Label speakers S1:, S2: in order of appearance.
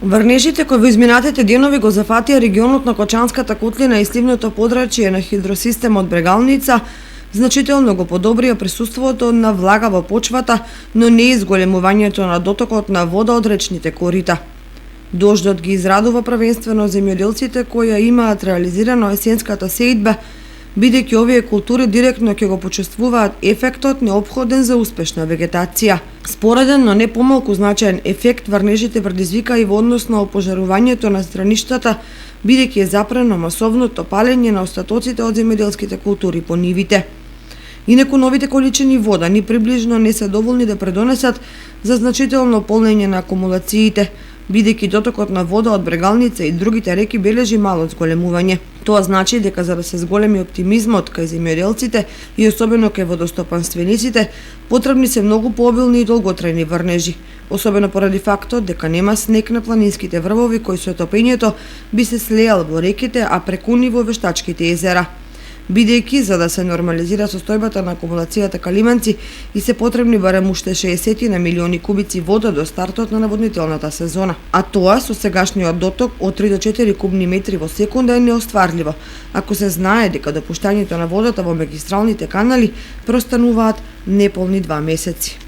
S1: Врнежите кои во изминатите денови го зафатија регионот на Кочанската котлина и сливното подрачје на хидросистемот Брегалница, значително го подобрија присуството на влага во почвата, но не и зголемувањето на дотокот на вода од речните корита. Дождот ги израдува првенствено земјоделците кои имаат реализирано есенската сеидба, бидејќи овие култури директно ќе го почувствуваат ефектот неопходен за успешна вегетација. Спореден, но не помалку значаен ефект врнежите предизвика и во однос на опожарувањето на страништата, бидејќи е запрено масовното палење на остатоците од земјоделските култури по нивите. Инаку новите количини вода ни приближно не се доволни да предонесат за значително полнење на акумулациите, бидејќи дотокот на вода од Брегалница и другите реки бележи мало зголемување. Тоа значи дека за да се зголеми оптимизмот кај земјоделците и особено кај водостопанствениците, потребни се многу пообилни и долготрајни врнежи, особено поради фактот дека нема снег на планинските врвови кои со топењето би се слеал во реките, а преку нив во вештачките езера. Бидејќи за да се нормализира состојбата на акумулацијата калиманци и се потребни барем уште 60 на милиони кубици вода до стартот на наводнителната сезона. А тоа со сегашниот доток од 3 до 4 кубни метри во секунда е неостварливо, ако се знае дека допуштањето на водата во магистралните канали простануваат неполни 2 месеци.